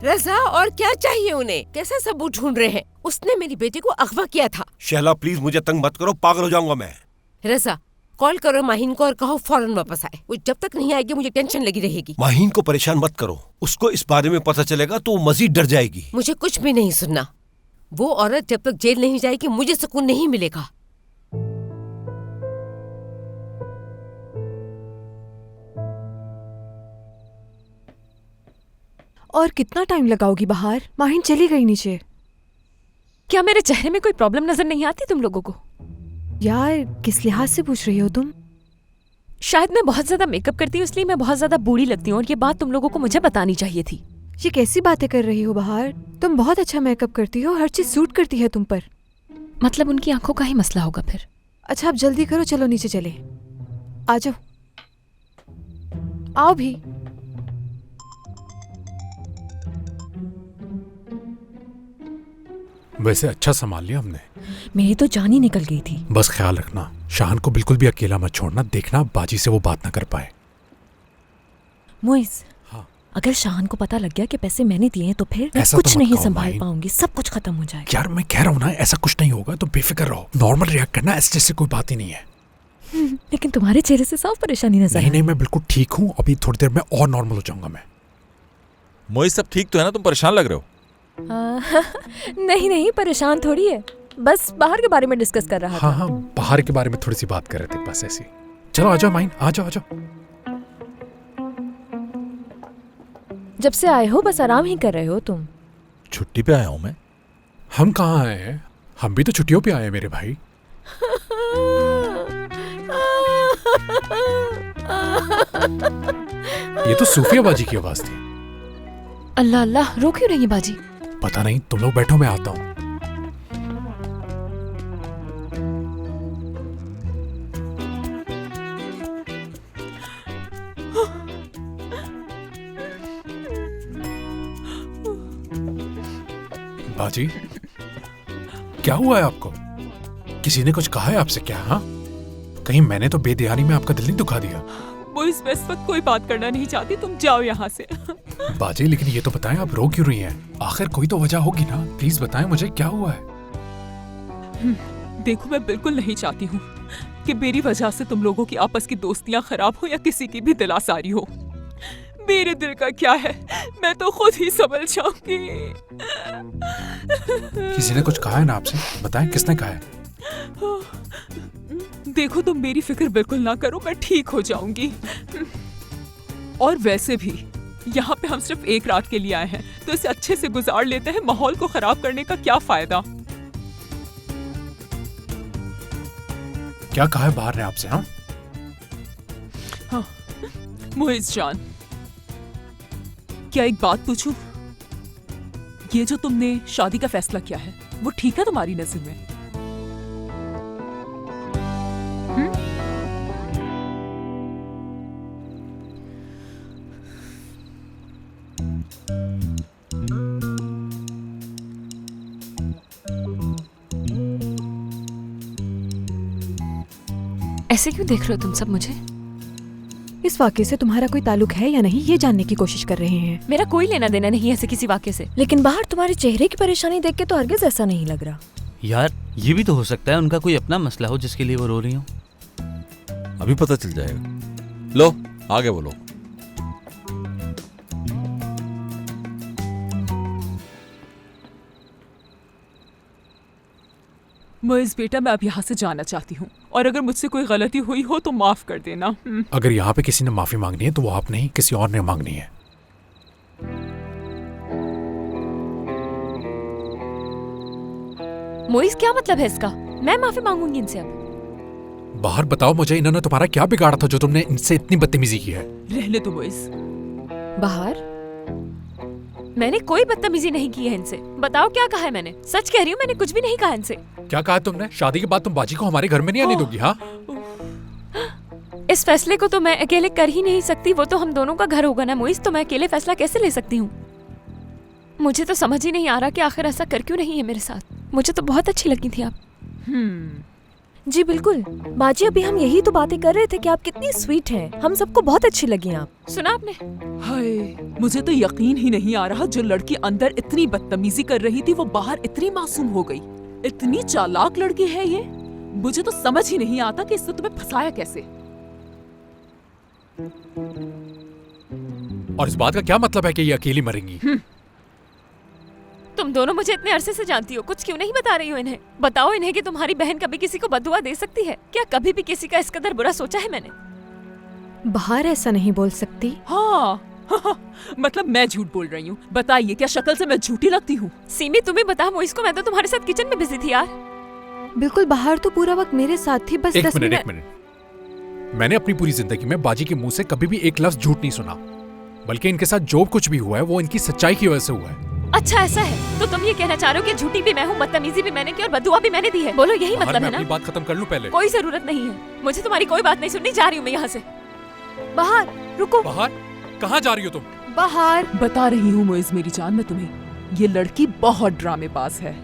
रजा और क्या चाहिए उन्हें? कैसे सबूत ढूंढ रहे हैं? उसने मेरी बेटी को अगवा किया था। शहला प्लीज मुझे तंग मत करो, पागल हो जाऊंगा मैं। रजा कॉल करो माहिन को और कहो फौरन वापस आए। वो जब तक नहीं आएगी मुझे टेंशन लगी रहेगी। माहिन को परेशान मत करो, उसको इस बारे में पता चलेगा तो वो मजीद डर जाएगी। मुझे कुछ भी नहीं सुनना। वो औरत जब तक जेल नहीं जाएगी मुझे सुकून नहीं मिलेगा। और कितना टाइम लगाओगी बाहर? माहिन चली गई नीचे। क्या मेरे चेहरे में कोई प्रॉब्लम नजर नहीं आती तुम लोगों को? यार किस लिहाज से पूछ रही हो तुम? शायद मैं बहुत ज्यादा मेकअप करती हूँ इसलिए मैं बहुत ज्यादा बूढ़ी लगती हूँ, और ये बात तुम लोगों को मुझे बतानी चाहिए थी। ये कैसी बातें कर रही हो बाहर? तुम बहुत अच्छा मेकअप करती हो, हर चीज सूट करती है तुम पर। मतलब उनकी आंखों का ही मसला होगा फिर। अच्छा अब जल्दी करो, चलो नीचे चले। आ जाओ, आओ भी। वैसे अच्छा संभाल लिया हमने। मेरी तो जान ही निकल गई थी। बस ख्याल रखना, शाहान को बिल्कुल भी अकेला मत छोड़ना। देखना बाजी से वो बात ना कर पाए। मोइज, हाँ। अगर शाहान को पता लग गया कि पैसे मैंने दिए हैं तो फिर मैं ऐसा कुछ तो मत नहीं कहो संभाल माहिन। पाऊंगी, सब कुछ खत्म हो जाएगा। यार मैं कह रहा हूँ ना, ऐसा कुछ नहीं होगा, तो बेफिक्र रहो। नॉर्मल रिएक्ट करना, ऐसे जैसे कोई बात ही नहीं है। लेकिन तुम्हारे चेहरे से साफ परेशानी नजर नहीं, मैं बिल्कुल ठीक हूँ। अभी थोड़ी देर में और नॉर्मल हो जाऊंगा मैं। मोहित सब ठीक तो है ना? तुम परेशान लग रहे हो। नहीं, परेशान थोड़ी है, बस बाहर के बारे में डिस्कस कर रहा था। हाँ, बाहर के बारे में थोड़ी सी बात कर रहे थे बस ऐसी। चलो आ जाओ माहिन, आ जाओ। जब से आए हो बस आराम ही कर रहे हो तुम। छुट्टी पे आया हूँ मैं। हम कहाँ आए हैं? हम भी तो छुट्टियों पे आए हैं मेरे भाई। ये तो सूफिया बाजी की आवाज थी। अल्लाह अल्लाह, रो क्यों रही है बाजी? पता नहीं, तुम लोग बैठो, मैं आता हूँ। बाजी क्या हुआ है आपको? किसी ने कुछ कहा है आपसे क्या? हाँ, कहीं मैंने तो बेदयानी में आपका दिल नहीं दुखा दिया? वो इस वक्त कोई बात करना नहीं चाहती, तुम जाओ यहाँ से। बाजी लेकिन ये तो बताएं, आप रो क्यों रही हैं? आखिर कोई तो वजह होगी ना, प्लीज बताएं मुझे क्या हुआ है। देखो मैं बिल्कुल नहीं चाहती हूँ कि मेरी वजह से तुम लोगों की आपस की दोस्तियां खराब हो या किसी की भी दिल आसारी हो। मेरे दिल का क्या है मैं तो खुद ही समझ जाऊंगी। किसी ने कुछ कहा है ना आपसे? बताएं किसने कहा है? देखो तुम मेरी फिक्र बिल्कुल ना करो, मैं ठीक हो जाऊंगी। और वैसे भी यहाँ पे हम सिर्फ एक रात के लिए आए हैं, तो इसे अच्छे से गुजार लेते हैं। माहौल को खराब करने का क्या फायदा? क्या कहा है बाहर ने आपसे? हाँ मुइज़ जान, क्या एक बात पूछूं? ये जो तुमने शादी का फैसला किया है वो ठीक है तुम्हारी नजर में? ऐसे क्यों देख रहे हो तुम सब मुझे? इस वाकये से तुम्हारा कोई ताल्लुक है या नहीं, ये जानने की कोशिश कर रहे हैं। मेरा कोई लेना देना नहीं है ऐसे किसी वाक्य से। लेकिन बाहर तुम्हारे चेहरे की परेशानी देख के तो हरगिज ऐसा नहीं लग रहा। यार ये भी तो हो सकता है उनका कोई अपना मसला हो जिसके लिए वो रो रही हो। अभी पता चल जाएगा। लो आगे बोलो। मुइज़ बेटा, मैं अब यहाँ से जाना चाहती हूँ, और अगर मुझसे कोई गलती हुई हो तो माफ कर देना। अगर यहाँ पे किसी ने माफी मांगनी है तो वो आप नहीं, किसी और ने मांगनी है। मोइज़ क्या मतलब है इसका? मैं माफी मांगूंगी इनसे अब। बाहर बताओ मुझे, इन्होंने तुम्हारा क्या बिगाड़ा था जो तुमने इनसे इतनी बदतमीजी की है? रहने दो मुइज़। बाहर मैंने कोई बदतमीजी नहीं की है इनसे। बताओ क्या कहा है मैंने? सच कह रही हूँ, मैंने कुछ भी नहीं कहा इनसे। क्या कहा तुमने? शादी के बाद तुम बाजी को हमारे घर में नहीं आने दोगी? हाँ, इस फैसले को तो मैं अकेले कर ही नहीं सकती, वो तो हम दोनों का घर होगा ना मोइज़, तो मैं अकेले फैसला कैसे ले सकती हूँ? मुझे तो समझ ही नहीं आ रहा कि आखिर ऐसा कर क्यों रही है मेरे साथ। मुझे तो बहुत अच्छी लगी थी आप। जी बिल्कुल बाजी, अभी हम यही तो बातें कर रहे थे कि आप कितनी स्वीट हैं। हम सबको बहुत अच्छी लगी आप। सुना आपने? हाय मुझे तो यकीन ही नहीं आ रहा, जो लड़की अंदर इतनी बदतमीजी कर रही थी वो बाहर इतनी मासूम हो गई। इतनी चालाक लड़की है ये, मुझे तो समझ ही नहीं आता कि इससे तुम्हें फंसाया कैसे। और इस बात का क्या मतलब है कि ये अकेली मरेंगी? तुम दोनों मुझे इतने अरसे से जानती हो, कुछ क्यों नहीं बता रही हो इन्हें? बताओ इन्हें कि तुम्हारी बहन कभी किसी को बददुआ दे सकती है क्या? कभी भी किसी का इस कदर बुरा सोचा है मैंने? बाहर ऐसा नहीं बोल सकती। हाँ मतलब मैं झूठ बोल रही हूँ? बताइए, क्या शक्ल से मैं झूठी लगती हूँ? सीमी तुम्हें बता मोइस को, मैं तो तुम्हारे साथ किचन में बिजी थी यार। बिल्कुल, बाहर तो पूरा वक्त मेरे साथ थी, बस 10 एक मिनट। मिनट। मैंने अपनी पूरी जिंदगी में बाजी के मुंह से कभी भी एक लफ्ज झूठ नहीं सुना, बल्कि इनके साथ जो कुछ भी हुआ है वो इनकी सच्चाई की वजह से हुआ है। अच्छा ऐसा है, तो तुम ये कहना चाह रहे हो कि झूठी भी मैं हूँ, बदतमीजी भी मैंने की और बददुआ भी मैंने दी है? बोलो यही मतलब है ना? अपनी बात खत्म कर लूं पहले? कोई जरूरत नहीं है, मुझे तुम्हारी कोई बात नहीं सुननी, जा रही हूँ मैं यहाँ से। बाहर रुको। बाहर? कहाँ जा रही हो तुम? बाहर। बता रही हूँ मोइज मेरी जान मैं तुम्हें, ये लड़की बहुत ड्रामेबाज है।